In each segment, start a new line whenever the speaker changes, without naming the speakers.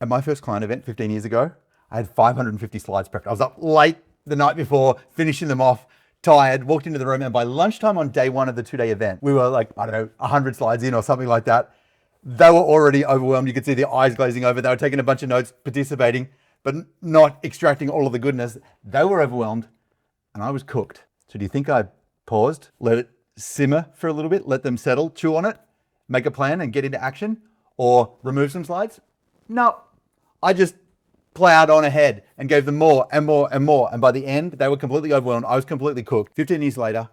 At my first client event 15 years ago, I had 550 slides prepped. I was up late the night before, finishing them off, tired, walked into the room, and by lunchtime on day one of the 2-day event, we were like, I don't know, 100 slides in or something like that. They were already overwhelmed. You could see their eyes glazing over. They were taking a bunch of notes, participating, but not extracting all of the goodness. They were overwhelmed, and I was cooked. So do you think I paused, let it simmer for a little bit, let them settle, chew on it, make a plan and get into action, or remove some slides? No, I just plowed on ahead and gave them more and more and more. And by the end, they were completely overwhelmed. I was completely cooked. 15 years later,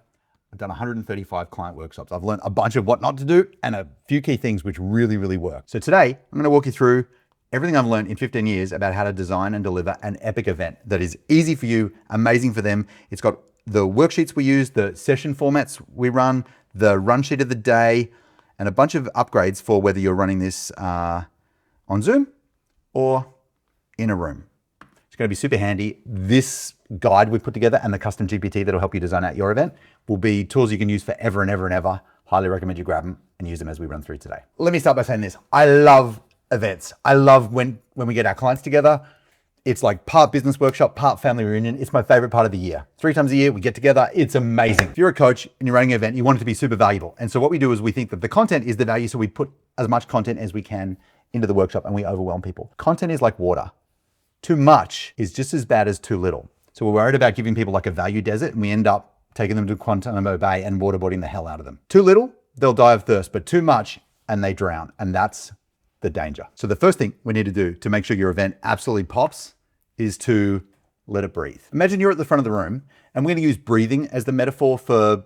I've done 135 client workshops. I've learned a bunch of what not to do and a few key things which really, really work. So today, I'm going to walk you through everything I've learned in 15 years about how to design and deliver an epic event that is easy for you, amazing for them. It's got the worksheets we use, the session formats we run, the run sheet of the day, and a bunch of upgrades for whether you're running this on Zoom or in a room. It's going to be super handy. This guide we've put together and the custom GPT that'll help you design out your event will be tools you can use forever and ever and ever. Highly recommend you grab them and use them as we run through today. Let me start by saying this. I love events. I love when we get our clients together. It's like part business workshop, part family reunion. It's my favorite part of the year. 3 times a year, we get together. It's amazing. If you're a coach and you're running an event, you want it to be super valuable. And so what we do is we think that the content is the value. So we put as much content as we can into the workshop and we overwhelm people. Content is like water. Too much is just as bad as too little. So we're worried about giving people like a value desert and we end up taking them to Guantanamo Bay and waterboarding the hell out of them. Too little, they'll die of thirst, but too much and they drown. And that's the danger. So the first thing we need to do to make sure your event absolutely pops is to let it breathe. Imagine you're at the front of the room and we're going to use breathing as the metaphor for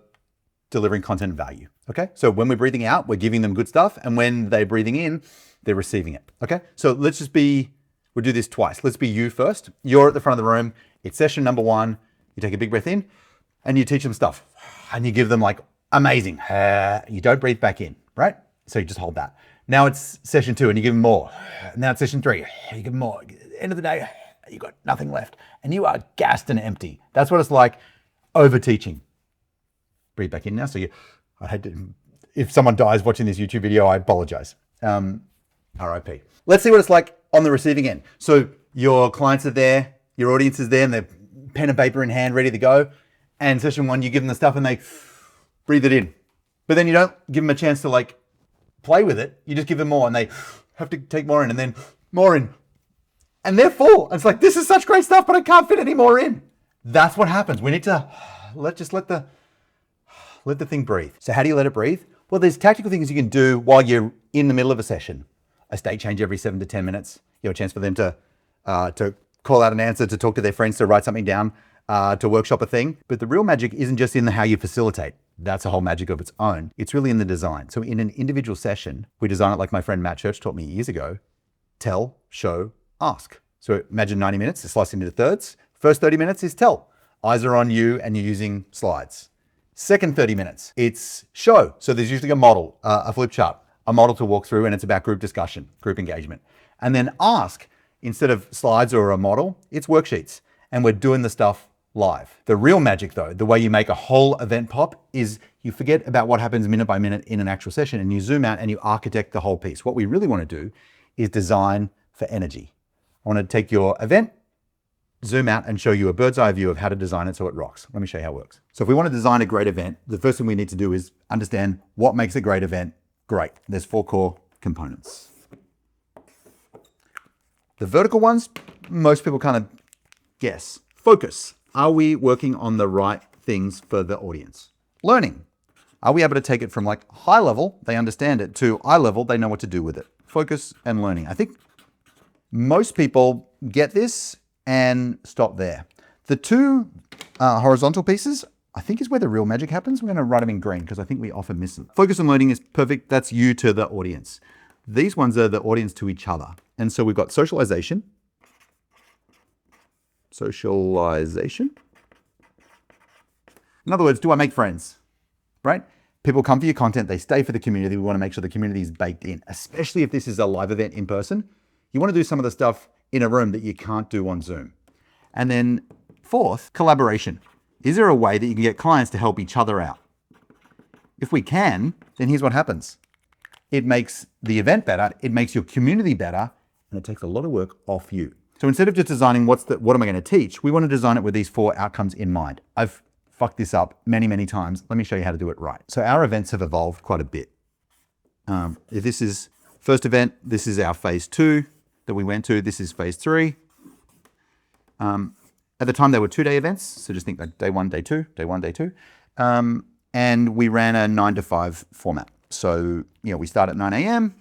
delivering content value. Okay. So when we're breathing out, we're giving them good stuff. And when they're breathing in, they're receiving it. Okay. So we'll do this twice. Let's be you first. You're at the front of the room. It's session number 1. You take a big breath in and you teach them stuff and you give them like amazing. You don't breathe back in, right? So you just hold that. Now it's session 2 and you give them more. Now it's session 3. You give them more. End of the day, you got nothing left and you are gassed and empty. That's what it's like over teaching. Breathe back in now. So I hate to, if someone dies watching this YouTube video, I apologize. RIP. Let's see what it's like on the receiving end. So your clients are there, your audience is there and they're pen and paper in hand, ready to go. And session 1, you give them the stuff and they breathe it in. But then you don't give them a chance to like play with it. You just give them more and they have to take more in and then more in. And they're full. It's like, this is such great stuff, but I can't fit any more in. That's what happens. We need to let the thing breathe. So how do you let it breathe? Well, there's tactical things you can do while you're in the middle of a session. A state change every 7 to 10 minutes. You have a chance for them to call out an answer, to talk to their friends, to write something down, to workshop a thing. But the real magic isn't just in how you facilitate. That's a whole magic of its own. It's really in the design. So in an individual session, we design it like my friend Matt Church taught me years ago. Tell, show, ask. So imagine 90 minutes, it's sliced into thirds. First 30 minutes is tell. Eyes are on you and you're using slides. Second 30 minutes, it's show. So there's usually a model, a flip chart, a model to walk through, and it's about group discussion, group engagement. And then ask, instead of slides or a model, it's worksheets. And we're doing the stuff live. The real magic though, the way you make a whole event pop is you forget about what happens minute by minute in an actual session and you zoom out and you architect the whole piece. What we really want to do is design for energy. I want to take your event, zoom out and show you a bird's eye view of how to design it so it rocks. Let me show you how it works. So if we want to design a great event, the first thing we need to do is understand what makes a great event great. There's 4 core components. The vertical ones, most people kind of guess. Focus. Are we working on the right things for the audience? Learning. Are we able to take it from like high level, they understand it, to eye level, they know what to do with it? Focus and learning. I think most people get this and stop there. The 2 horizontal pieces, I think is where the real magic happens. We're going to write them in green because I think we often miss them. Focus and learning is perfect. That's you to the audience. These ones are the audience to each other. And so we've got socialization. Socialization. In other words, do I make friends? Right? People come for your content. They stay for the community. We want to make sure the community is baked in, especially if this is a live event in person. You want to do some of the stuff in a room that you can't do on Zoom. And then 4th, collaboration. Is there a way that you can get clients to help each other out? If we can, then here's what happens. It makes the event better. It makes your community better. and it takes a lot of work off you. So instead of just designing what am I going to teach, we want to design it with these 4 outcomes in mind. I've fucked this up many, many times. Let me show you how to do it right. So our events have evolved quite a bit. If this is first event, this is our phase 2 that we went to. This is phase 3. At the time, they were 2-day events. So just think like day 1, day 2, day 1, day 2. And we ran a 9 to 5 format. So, we start at 9 a.m.,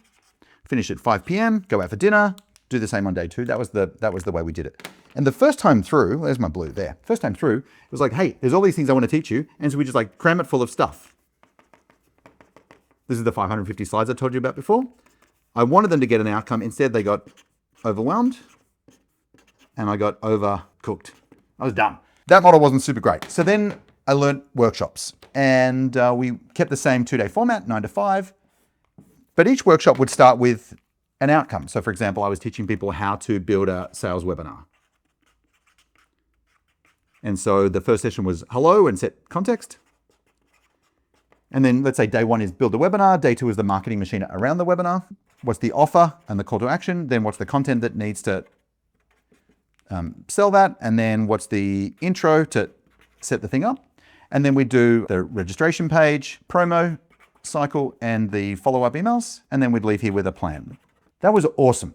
finish at 5 p.m., go out for dinner, do the same on day 2. That was the way we did it. And the first time through, there's my blue there. First time through, it was like, hey, there's all these things I want to teach you. And so we just like cram it full of stuff. This is the 550 slides I told you about before. I wanted them to get an outcome. Instead, they got overwhelmed and I got overcooked. I was done. That model wasn't super great. So then I learned workshops and we kept the same 2-day format, 9 to 5. But each workshop would start with an outcome. So for example, I was teaching people how to build a sales webinar. And so the first session was hello and set context. And then let's say day 1 is build the webinar. Day 2 is the marketing machine around the webinar. What's the offer and the call to action? Then what's the content that needs to sell that? And then what's the intro to set the thing up? And then we do the registration page, promo cycle, and the follow-up emails. And then we'd leave here with a plan. That was awesome.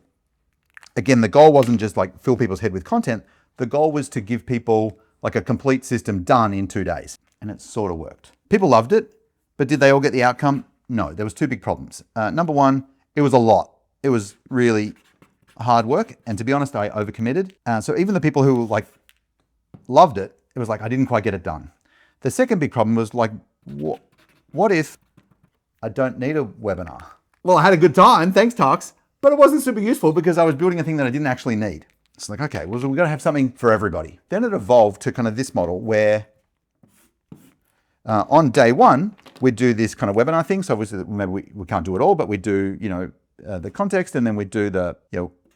Again, the goal wasn't just like fill people's head with content. The goal was to give people like a complete system done in 2 days. And it sort of worked. People loved it, but did they all get the outcome? No, there was 2 big problems. Number 1, it was a lot. It was really hard work. And to be honest, I overcommitted. So even the people who like loved it, it was like, I didn't quite get it done. The second big problem was like, what if I don't need a webinar? Well, I had a good time, thanks Talks, but it wasn't super useful because I was building a thing that I didn't actually need. It's like, okay, well, we've got to have something for everybody. Then it evolved to kind of this model where on day 1, we'd do this kind of webinar thing. So obviously, maybe we can't do it all, but we do, the context, and then we do the,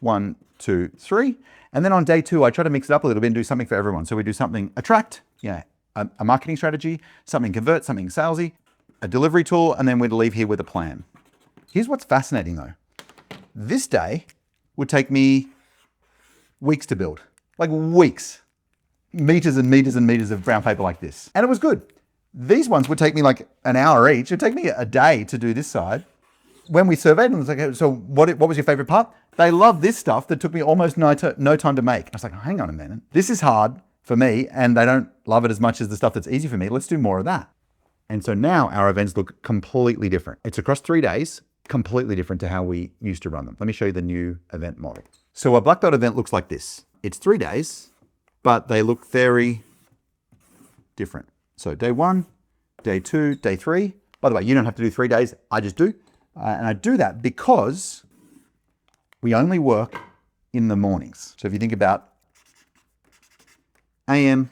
1, 2, 3. And then on day 2, I try to mix it up a little bit and do something for everyone. So we do something attract, a marketing strategy, something convert, something salesy, a delivery tool, and then we'd leave here with a plan. Here's what's fascinating though. This day would take me weeks to build, like weeks, meters and meters and meters of brown paper like this. And it was good. These ones would take me like an hour each. It'd take me a day to do this side. When we surveyed them, it was like, so what was your favorite part? They loved this stuff that took me almost no time to make. I was like, hang on a minute. This is hard for me and they don't love it as much as the stuff that's easy for me. Let's do more of that. And so now our events look completely different. It's across 3 days, completely different to how we used to run them. Let me show you the new event model. So a black belt event looks like this. It's 3 days, but they look very different. So day 1, day 2, day 3. By the way, you don't have to do 3 days. I just do. And I do that because we only work in the mornings. So if you think about AM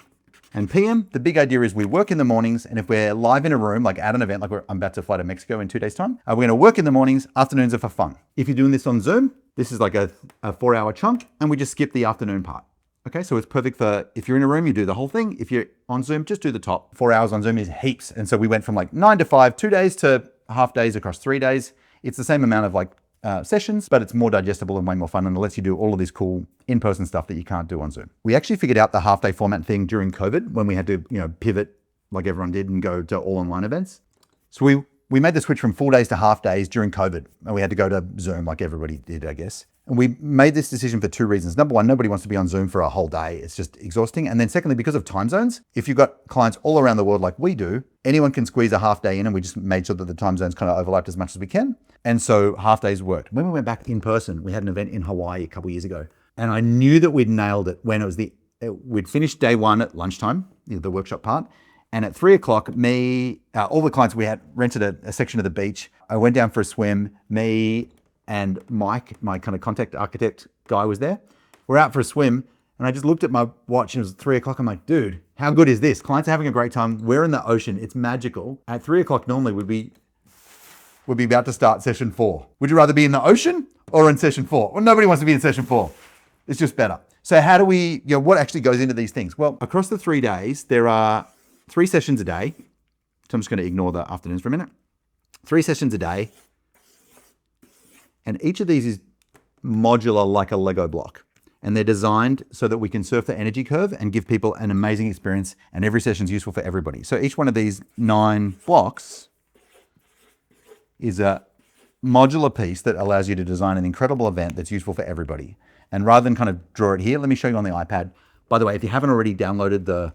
and PM, the big idea is we work in the mornings, and if we're live in a room, like at an event, like I'm about to fly to Mexico in 2 days' time, we're gonna work in the mornings, afternoons are for fun. If you're doing this on Zoom, this is like a 4-hour chunk, and we just skip the afternoon part. Okay, so it's perfect for, if you're in a room, you do the whole thing. If you're on Zoom, just do the top. 4 hours on Zoom is heaps. And so we went from like 9 to 5, 2 days to half days across 3 days. It's the same amount of like sessions, but it's more digestible and way more fun, and it lets you do all of this cool in-person stuff that you can't do on Zoom. We actually figured out the half-day format thing during COVID when we had to, pivot like everyone did and go to all online events. So we made the switch from full days to half days during COVID, and we had to go to Zoom like everybody did, I guess. And we made this decision for 2 reasons. Number 1, nobody wants to be on Zoom for a whole day. It's just exhausting. And then secondly, because of time zones, if you've got clients all around the world like we do, anyone can squeeze a half day in, and we just made sure that the time zones kind of overlapped as much as we can. And so half days worked. When we went back in person, we had an event in Hawaii a couple of years ago, and I knew that we'd nailed it when it was we'd finished day 1 at lunchtime, the workshop part. And at 3 o'clock, all the clients, we had rented a section of the beach. I went down for a swim. Me and Mike, my kind of contact architect guy, was there. We're out for a swim, and I just looked at my watch, and it was 3 o'clock. I'm like, dude, how good is this? Clients are having a great time. We're in the ocean. It's magical. At 3 o'clock normally we'd be about to start session 4. Would you rather be in the ocean or in session 4? Well, nobody wants to be in session 4. It's just better. So how do we, what actually goes into these things? Well, across the 3 days, there are 3 sessions a day. So I'm just going to ignore the afternoons for a minute. 3 sessions a day. And each of these is modular like a Lego block. And they're designed so that we can surf the energy curve and give people an amazing experience, and every session is useful for everybody. So each one of these 9 blocks is a modular piece that allows you to design an incredible event that's useful for everybody. And rather than kind of draw it here, let me show you on the iPad. By the way, if you haven't already downloaded the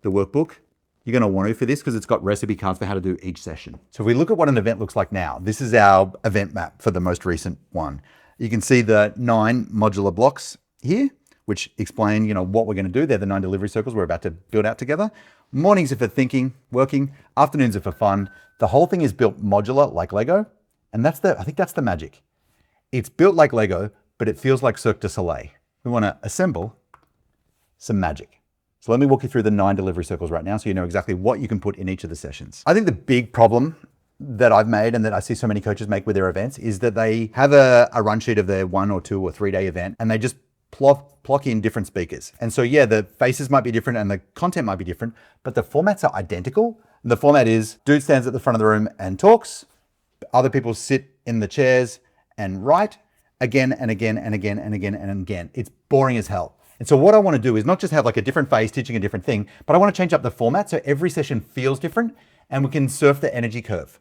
workbook, you're going to want to for this because it's got recipe cards for how to do each session. So if we look at what an event looks like now, this is our event map for the most recent one. You can see the 9 modular blocks here, which explain, what we're going to do. They're the 9 delivery circles we're about to build out together. Mornings are for thinking, working. Afternoons are for fun. The whole thing is built modular like Lego. And I think that's the magic. It's built like Lego, but it feels like Cirque du Soleil. We want to assemble some magic. So let me walk you through the 9 delivery circles right now so you know exactly what you can put in each of the sessions. I think the big problem that I've made and that I see so many coaches make with their events is that they have a run sheet of their 1 or 2 or 3 day event, and they just plock in different speakers. And so yeah, the faces might be different and the content might be different, but the formats are identical. And the format is dude stands at the front of the room and talks, other people sit in the chairs and write again and again and again and again and again. It's boring as hell. And so what I want to do is not just have like a different face teaching a different thing, but I want to change up the format so every session feels different and we can surf the energy curve.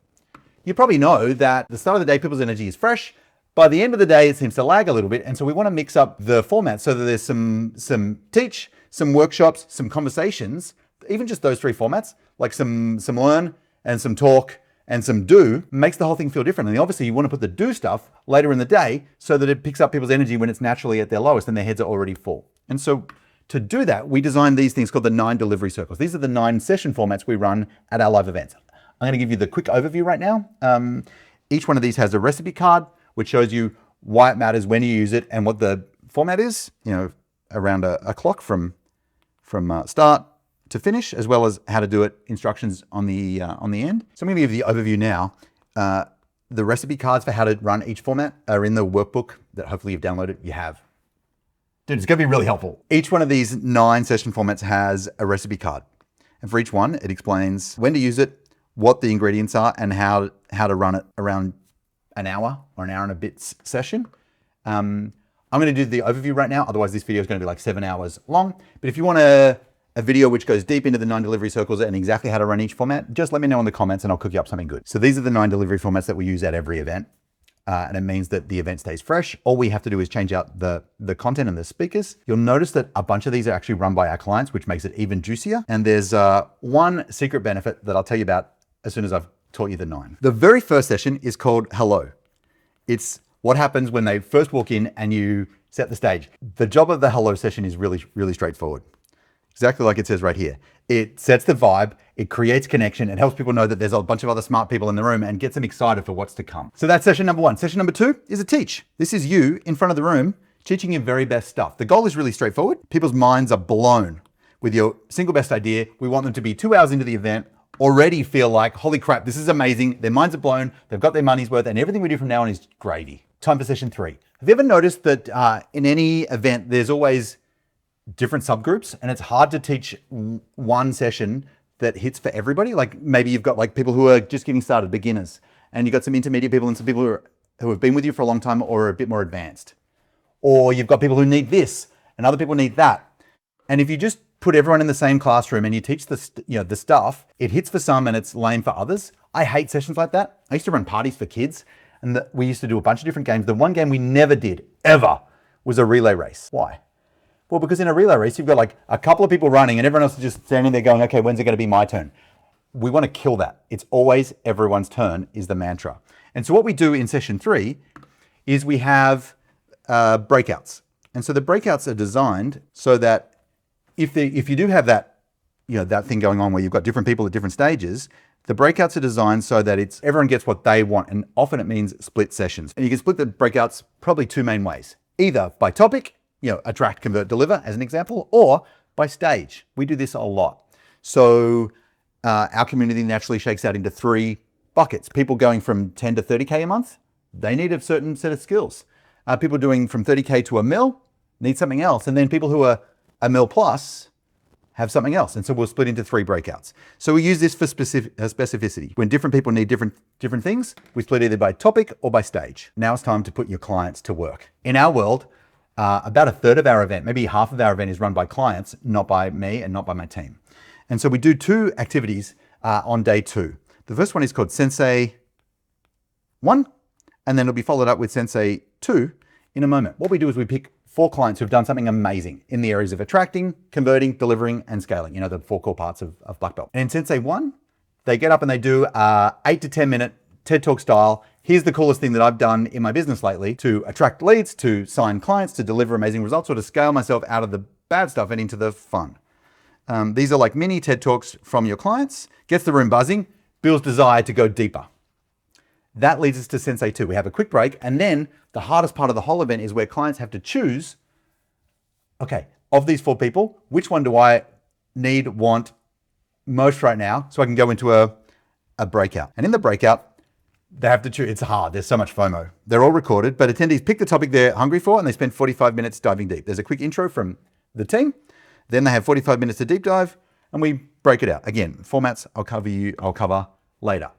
You probably know that at the start of the day, people's energy is fresh. By the end of the day, it seems to lag a little bit. And so we want to mix up the format so that there's some teach, some workshops, some conversations, even just those 3 formats, like some learn and some talk and some do, makes the whole thing feel different. And obviously you want to put the do stuff later in the day so that it picks up people's energy when it's naturally at their lowest and their heads are already full. And so to do that, we designed these things called the 9 delivery circles. These are the 9 session formats we run at our live events. I'm going to give you the quick overview right now. Each one of these has a recipe card, which shows you why it matters, when you use it, and what the format is, around a clock from start to finish, as well as how to do it, instructions on the end. So I'm going to give you the overview now. The recipe cards for how to run each format are in the workbook that hopefully you've downloaded. You have. Dude, it's going to be really helpful. Each one of these 9 session formats has a recipe card. And for each one, it explains when to use it, what the ingredients are, and how to run it around an hour or an hour and a bit session. I'm going to do the overview right now. Otherwise, this video is going to be like 7 hours long. But if you want a video which goes deep into the 9 delivery circles and exactly how to run each format, just let me know in the comments and I'll cook you up something good. So these are the 9 delivery formats that we use at every event. And it means that the event stays fresh. All we have to do is change out the content and the speakers. You'll notice that a bunch of these are actually run by our clients, which makes it even juicier. And there's one secret benefit that I'll tell you about as soon as I've taught you the 9. The very first session is called Hello. It's what happens when they first walk in and you set the stage. The job of the hello session is really, really straightforward. Exactly like it says right here. It sets the vibe, it creates connection, it helps people know that there's a bunch of other smart people in the room and gets them excited for what's to come. So that's session number 1. Session number 2 is a teach. This is you in front of the room teaching your very best stuff. The goal is really straightforward. People's minds are blown with your single best idea. We want them to be 2 hours into the event, already feel like, holy crap, this is amazing. Their minds are blown, they've got their money's worth, and everything we do from now on is gravy. Time for session 3. Have you ever noticed that in any event, there's always different subgroups and it's hard to teach one session that hits for everybody? Like maybe you've got like people who are just getting started, beginners, and you've got some intermediate people and some people who have been with you for a long time or are a bit more advanced. Or you've got people who need this and other people need that. And if you just put everyone in the same classroom and you teach the stuff, it hits for some and it's lame for others. I hate sessions like that. I used to run parties for kids and we used to do a bunch of different games. The one game we never did, ever, was a relay race. Why? Well, because in a relay race, you've got like a couple of people running and everyone else is just standing there going, okay, when's it going to be my turn? We want to kill that. It's always everyone's turn is the mantra. And so what we do in session 3 is we have breakouts. And so the breakouts are designed so that if you do have that, that thing going on where you've got different people at different stages, the breakouts are designed so that everyone gets what they want. And often it means split sessions. And you can split the breakouts probably 2 main ways, either by topic, attract, convert, deliver as an example, or by stage. We do this a lot. So our community naturally shakes out into 3 buckets. People going from 10 to 30K a month, they need a certain set of skills. People doing from 30K to $1 million need something else. And then people who are $1 million plus have something else. And so we'll split into 3 breakouts. So we use this for specificity. When different people need different things, we split either by topic or by stage. Now it's time to put your clients to work. In our world, about a third of our event, maybe half of our event is run by clients, not by me and not by my team. And so we do 2 activities on day 2. The first one is called Sensei 1, and then it'll be followed up with Sensei 2 in a moment. What we do is we pick 4 clients who've done something amazing in the areas of attracting, converting, delivering, and scaling, the 4 core parts of Black Belt. And in Sensei 1, they get up and they do 8 to 10 minute TED Talk style. Here's the coolest thing that I've done in my business lately to attract leads, to sign clients, to deliver amazing results, or to scale myself out of the bad stuff and into the fun. These are like mini TED Talks from your clients, gets the room buzzing, builds desire to go deeper. That leads us to Sensei 2. We have a quick break, and then the hardest part of the whole event is where clients have to choose, okay, of these 4 people, which one do I want most right now so I can go into a breakout. And in the breakout, they have to choose. It's hard. There's so much FOMO. They're all recorded, but attendees pick the topic they're hungry for, and they spend 45 minutes diving deep. There's a quick intro from the team. Then they have 45 minutes to deep dive, and we break it out. Again, formats I'll cover later.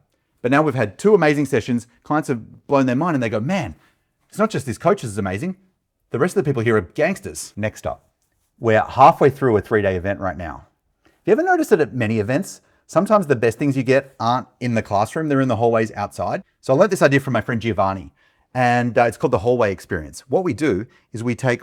But now we've had 2 amazing sessions. Clients have blown their mind and they go, man, it's not just this coach is amazing. The rest of the people here are gangsters. Next up, we're halfway through a 3-day event right now. Have you ever noticed that at many events, sometimes the best things you get aren't in the classroom, they're in the hallways outside? So I learned this idea from my friend Giovanni, and it's called the hallway experience. What we do is we take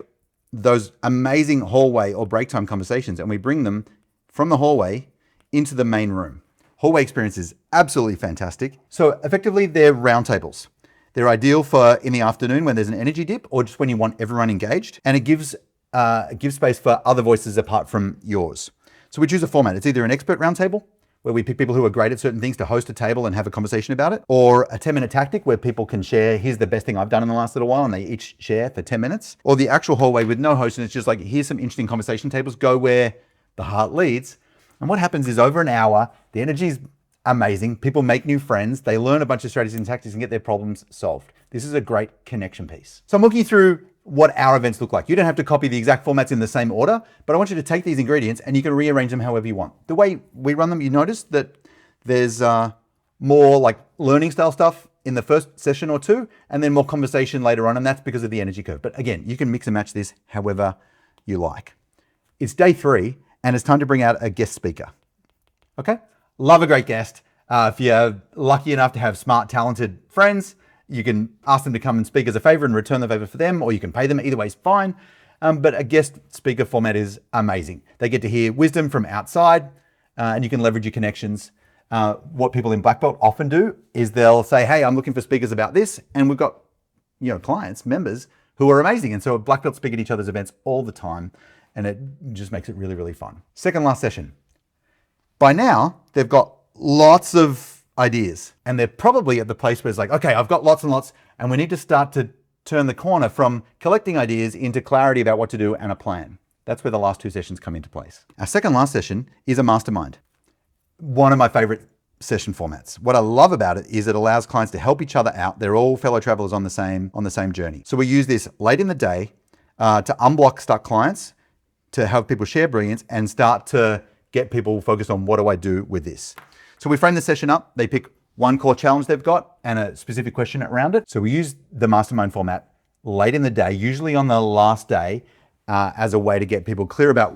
those amazing hallway or break time conversations and we bring them from the hallway into the main room. Hallway experience is absolutely fantastic. So effectively, they're roundtables. They're ideal for in the afternoon when there's an energy dip or just when you want everyone engaged. And it gives space for other voices apart from yours. So we choose a format. It's either an expert roundtable, where we pick people who are great at certain things to host a table and have a conversation about it, or a 10-minute tactic where people can share, here's the best thing I've done in the last little while, and they each share for 10 minutes, or the actual hallway with no host, and it's just like, here's some interesting conversation tables, go where the heart leads. And what happens is over an hour, the energy's amazing. People make new friends. They learn a bunch of strategies and tactics and get their problems solved. This is a great connection piece. So I'm walking you through what our events look like. You don't have to copy the exact formats in the same order, but I want you to take these ingredients and you can rearrange them however you want. The way we run them, you notice that there's more like learning style stuff in the first session or 2, and then more conversation later on, and that's because of the energy curve. But again, you can mix and match this however you like. It's day 3, and it's time to bring out a guest speaker. Okay? Love a great guest. If you're lucky enough to have smart, talented friends, you can ask them to come and speak as a favor and return the favor for them, or you can pay them. Either way is fine. But a guest speaker format is amazing. They get to hear wisdom from outside, and you can leverage your connections. What people in Black Belt often do is they'll say, hey, I'm looking for speakers about this. And we've got, clients, members who are amazing. And so Black Belts speak at each other's events all the time. And it just makes it really, really fun. Second last session. By now, they've got lots of ideas. And they're probably at the place where it's like, okay, I've got lots and lots. And we need to start to turn the corner from collecting ideas into clarity about what to do and a plan. That's where the last 2 sessions come into place. Our second last session is a mastermind. One of my favorite session formats. What I love about it is it allows clients to help each other out. They're all fellow travelers on the same journey. So we use this late in the day to unblock stuck clients, to have people share brilliance and start to get people focused on what do I do with this. So we frame the session up. They pick one core challenge they've got and a specific question around it. So we use the mastermind format late in the day, usually on the last day, as a way to get people clear about,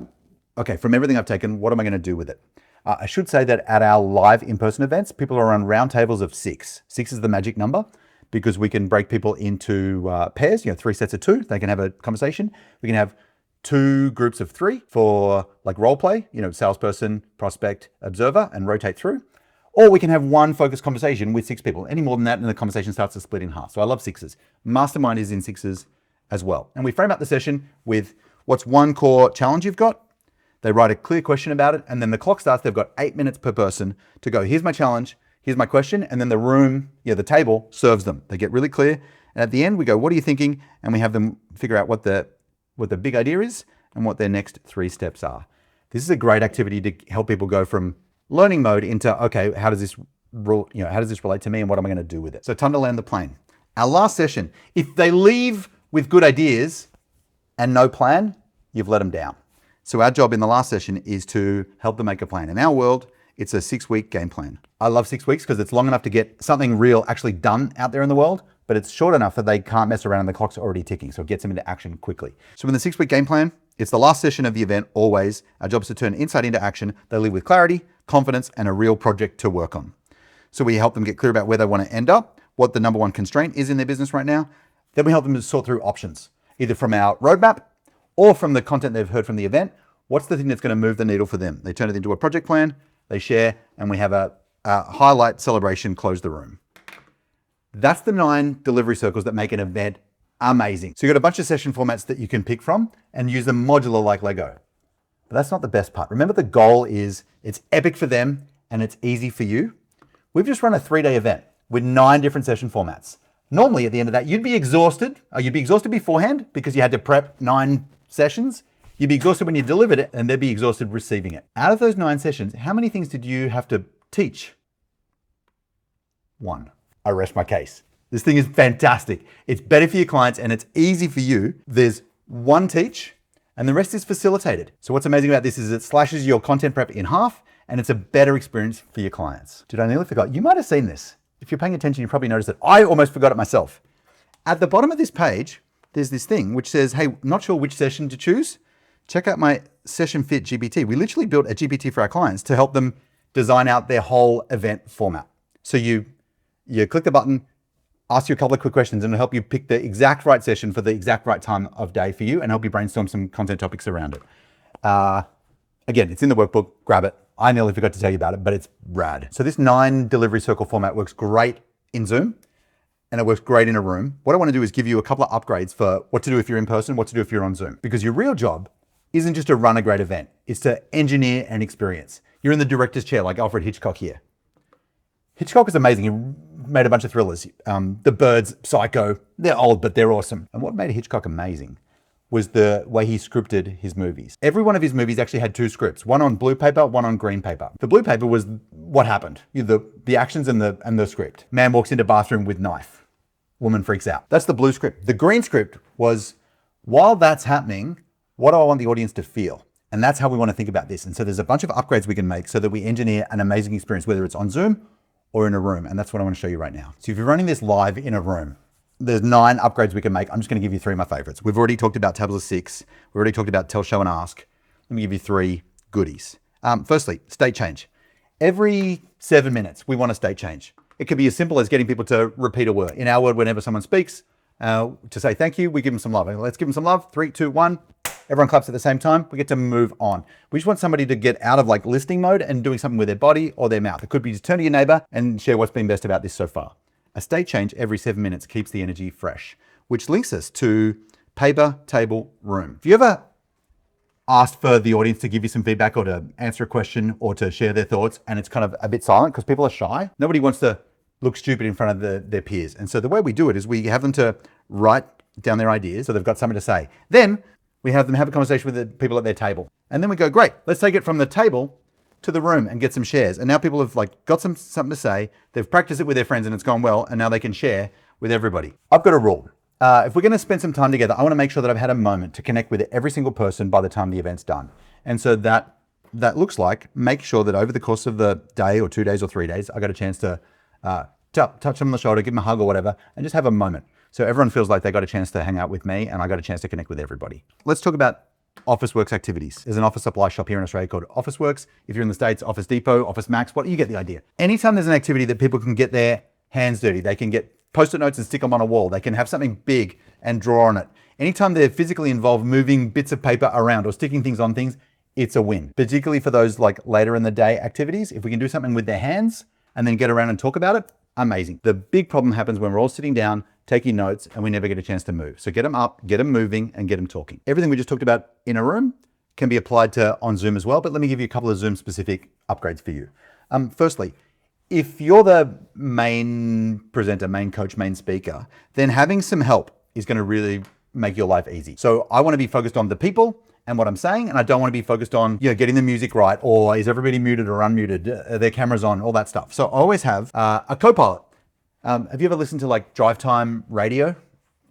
okay, from everything I've taken, what am I going to do with it? I should say that at our live in-person events, people are on round tables of 6. 6 is the magic number because we can break people into pairs, 3 sets of 2. They can have a conversation. We can have 2 groups of 3 for like role play, salesperson, prospect, observer, and rotate through. Or we can have 1 focused conversation with 6 people. Any more than that, and the conversation starts to split in half. So I love 6s. Mastermind is in 6s as well. And we frame up the session with what's 1 core challenge you've got. They write a clear question about it, and then the clock starts. They've got 8 minutes per person to go, here's my challenge, here's my question, and then the room, the table serves them. They get really clear. And at the end, we go, what are you thinking? And we have them figure out what the big idea is and what their next 3 steps are. This is a great activity to help people go from learning mode into, okay, how does this relate to me and what am I going to do with it? So time to land the plane. Our last session, if they leave with good ideas and no plan, you've let them down. So our job in the last session is to help them make a plan. In our world, it's a 6-week game plan. I love 6 weeks because it's long enough to get something real actually done out there in the world, but it's short enough that they can't mess around and the clock's already ticking. So it gets them into action quickly. So in the 6-week game plan, it's the last session of the event always. Our job is to turn insight into action. They leave with clarity, confidence, and a real project to work on. So we help them get clear about where they want to end up, what the number one constraint is in their business right now. Then we help them to sort through options, either from our roadmap or from the content they've heard from the event. What's the thing that's going to move the needle for them? They turn it into a project plan, they share, and we have a highlight, celebration, close the room. That's the 9 delivery circles that make an event amazing. So you've got a bunch of session formats that you can pick from and use them modular like Lego. But that's not the best part. Remember, the goal is it's epic for them and it's easy for you. We've just run a 3-day event with 9 different session formats. Normally at the end of that, you'd be exhausted. You'd be exhausted beforehand because you had to prep 9 sessions. You'd be exhausted when you delivered it, and they'd be exhausted receiving it. Out of those 9 sessions, how many things did you have to teach? 1. I rest my case. This thing is fantastic. It's better for your clients and it's easy for you. There's 1 teach and the rest is facilitated. So what's amazing about this is it slashes your content prep in half and it's a better experience for your clients. Did I nearly forget? You might have seen this. If you're paying attention, you probably noticed it. I almost forgot it myself. At the bottom of this page, there's this thing which says, hey, not sure which session to choose? Check out my SessionFit GPT. We literally built a GPT for our clients to help them design out their whole event format. So you click the button, ask you a couple of quick questions, and it'll help you pick the exact right session for the exact right time of day for you and help you brainstorm some content topics around it. Again, it's in the workbook, grab it. I nearly forgot to tell you about it, but it's rad. So this 9 delivery circle format works great in Zoom and it works great in a room. What I want to do is give you a couple of upgrades for what to do if you're in person, what to do if you're on Zoom. Because your real job isn't just to run a great event, it's to engineer an experience. You're in the director's chair like Alfred Hitchcock here. Hitchcock is amazing. He made a bunch of thrillers. The Birds, Psycho, they're old, but they're awesome. And what made Hitchcock amazing was the way he scripted his movies. Every one of his movies actually had 2 scripts, one on blue paper, one on green paper. The blue paper was what happened, the actions and the script. Man walks into bathroom with knife. Woman freaks out. That's the blue script. The green script was, while that's happening, what do I want the audience to feel? And that's how we want to think about this. And so there's a bunch of upgrades we can make so that we engineer an amazing experience, whether it's on Zoom or in a room. And that's what I want to show you right now. So if you're running this live in a room, there's 9 upgrades we can make. I'm just going to give you 3 of my favorites. We've already talked about Tableau 6. We've already talked about Tell, Show, and Ask. Let me give you 3 goodies. Firstly, state change. Every 7 minutes, we want a state change. It could be as simple as getting people to repeat a word. In our word, whenever someone speaks, to say thank you, we give them some love. Let's give them some love. 3, 2, 1. Everyone claps at the same time. We get to move on. We just want somebody to get out of like listening mode and doing something with their body or their mouth. It could be just turn to your neighbor and share what's been best about this so far. A state change every 7 minutes keeps the energy fresh, which links us to paper, table, room. If you ever asked for the audience to give you some feedback or to answer a question or to share their thoughts and it's kind of a bit silent because people are shy, nobody wants to look stupid in front of their peers. And so the way we do it is we have them to write down their ideas so they've got something to say. Then we have them have a conversation with the people at their table. And then we go, great, let's take it from the table to the room and get some shares. And now people have like got something to say, they've practiced it with their friends and it's gone well, and now they can share with everybody. I've got a rule. If we're gonna spend some time together, I wanna make sure that I've had a moment to connect with every single person by the time the event's done. And so that looks like, make sure that over the course of the day or 2 days or 3 days, I got a chance to touch them on the shoulder, give them a hug or whatever, and just have a moment. So everyone feels like they got a chance to hang out with me and I got a chance to connect with everybody. Let's talk about Officeworks activities. There's an office supply shop here in Australia called Officeworks. If you're in the States, Office Depot, Office Max, you get the idea. Anytime there's an activity that people can get their hands dirty, they can get Post-it notes and stick them on a wall. They can have something big and draw on it. Anytime they're physically involved moving bits of paper around or sticking things on things, it's a win. Particularly for those like later in the day activities. If we can do something with their hands and then get around and talk about it, amazing. The big problem happens when we're all sitting down, taking notes, and we never get a chance to move. So get them up, get them moving, and get them talking. Everything we just talked about in a room can be applied to on Zoom as well, but let me give you a couple of Zoom specific upgrades for you. Firstly, if you're the main presenter, main coach, main speaker, then having some help is going to really make your life easy. So I want to be focused on the people and what I'm saying, and I don't want to be focused on getting the music right, or is everybody muted or unmuted, are their cameras on, all that stuff. So I always have a co-pilot. Have you ever listened to like drive time radio?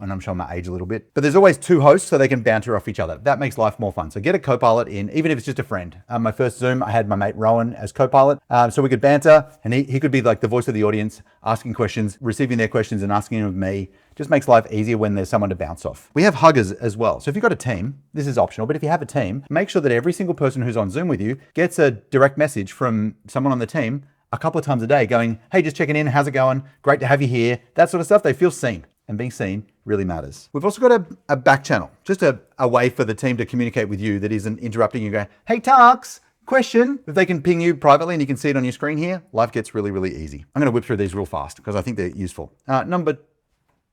and I'm showing my age a little bit, but there's always 2 hosts so they can banter off each other. That makes life more fun. So get a co-pilot in, even if it's just a friend. My first Zoom, I had my mate Rowan as co-pilot. So we could banter, and he could be like the voice of the audience, asking questions, receiving their questions and asking them of me. Just makes life easier when there's someone to bounce off. We have huggers as well. So if you've got a team, this is optional, but if you have a team, make sure that every single person who's on Zoom with you gets a direct message from someone on the team a couple of times a day going, hey, just checking in, how's it going? Great to have you here. That sort of stuff. They feel seen, and being seen really matters. We've also got a back channel, just a way for the team to communicate with you that isn't interrupting you going, hey, Tarks, question. If they can ping you privately and you can see it on your screen here, life gets really, really easy. I'm gonna whip through these real fast because I think they're useful. Number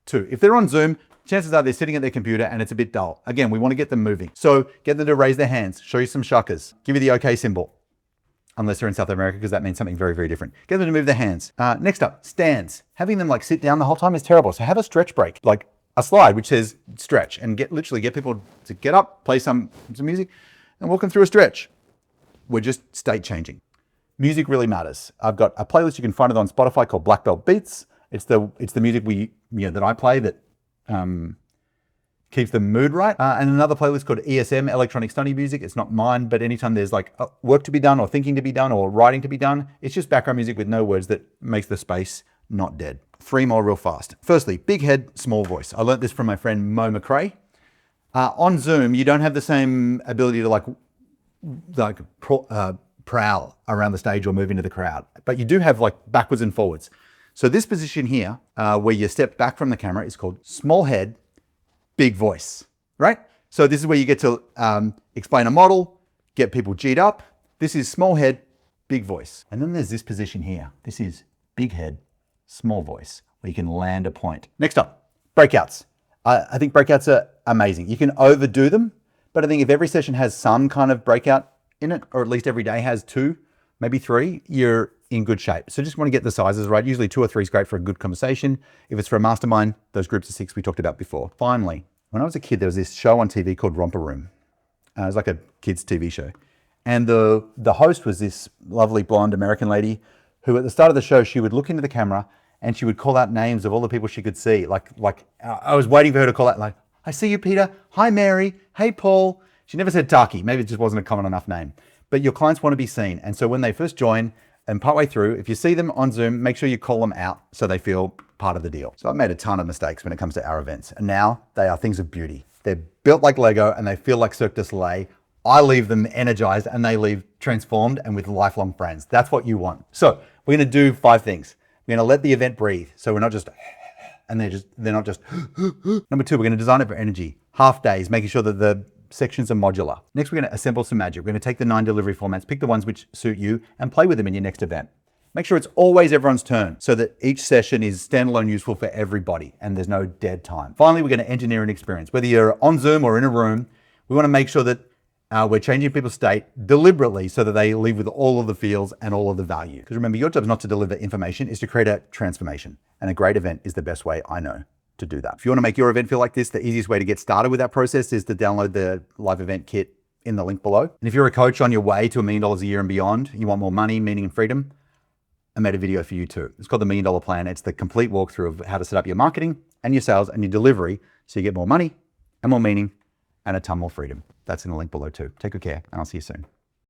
2, if they're on Zoom, chances are they're sitting at their computer and it's a bit dull. Again, we wanna get them moving. So get them to raise their hands, show you some shuckers, give you the okay symbol. Unless they're in South America, because that means something very, very different. Get them to move their hands. Next up, stands. Having them like sit down the whole time is terrible. So have a stretch break, like a slide which says stretch, and literally get people to get up, play some music, and walk them through a stretch. We're just state changing. Music really matters. I've got a playlist, you can find it on Spotify, called Black Belt Beats. It's the music that I play that keeps the mood right. And another playlist called ESM, Electronic Study Music. It's not mine, but anytime there's like work to be done or thinking to be done or writing to be done, it's just background music with no words that makes the space not dead. 3 more real fast. Firstly, big head, small voice. I learned this from my friend Mo McRae. On Zoom, you don't have the same ability to prowl around the stage or move into the crowd, but you do have like backwards and forwards. So this position here, where you step back from the camera, is called small head, big voice, right? So this is where you get to explain a model, get people G'd up. This is small head, big voice. And then there's this position here. This is big head, small voice, where you can land a point. Next up, breakouts. I think breakouts are amazing. You can overdo them, but I think if every session has some kind of breakout in it, or at least every day has 2, maybe 3, you're in good shape. So just want to get the sizes right. Usually 2 or 3 is great for a good conversation. If it's for a mastermind, those groups of 6 we talked about before. Finally, when I was a kid, there was this show on TV called Romper Room. It was like a kids TV show. And the host was this lovely blonde American lady who at the start of the show, she would look into the camera and she would call out names of all the people she could see. Like I was waiting for her to call out, like, I see you, Peter. Hi, Mary. Hey, Paul. She never said Taki. Maybe it just wasn't a common enough name. But your clients want to be seen. And so when they first join and partway through, if you see them on Zoom, make sure you call them out so they feel part of the deal. So I've made a ton of mistakes when it comes to our events. And now they are things of beauty. They're built like Lego and they feel like Cirque du Soleil. I leave them energized and they leave transformed and with lifelong friends. That's what you want. So we're going to do 5 things. We're going to let the event breathe. So we're not just, and they're not just. Number 2, we're going to design it for energy. Half days, making sure that the sections are modular. Next, we're going to assemble some magic. We're going to take the 9 delivery formats, pick the ones which suit you, and play with them in your next event. Make sure it's always everyone's turn so that each session is standalone useful for everybody and there's no dead time. Finally, we're going to engineer an experience. Whether you're on Zoom or in a room, we want to make sure that we're changing people's state deliberately so that they leave with all of the feels and all of the value. Because remember, your job is not to deliver information, it's to create a transformation. And a great event is the best way I know to do that. If you want to make your event feel like this, the easiest way to get started with that process is to download the live event kit in the link below. And if you're a coach on your way to $1 million a year and beyond, you want more money, meaning, and freedom, I made a video for you too. It's called the $1 Million Plan. It's the complete walkthrough of how to set up your marketing and your sales and your delivery so you get more money and more meaning and a ton more freedom. That's in the link below too. Take good care and I'll see you soon.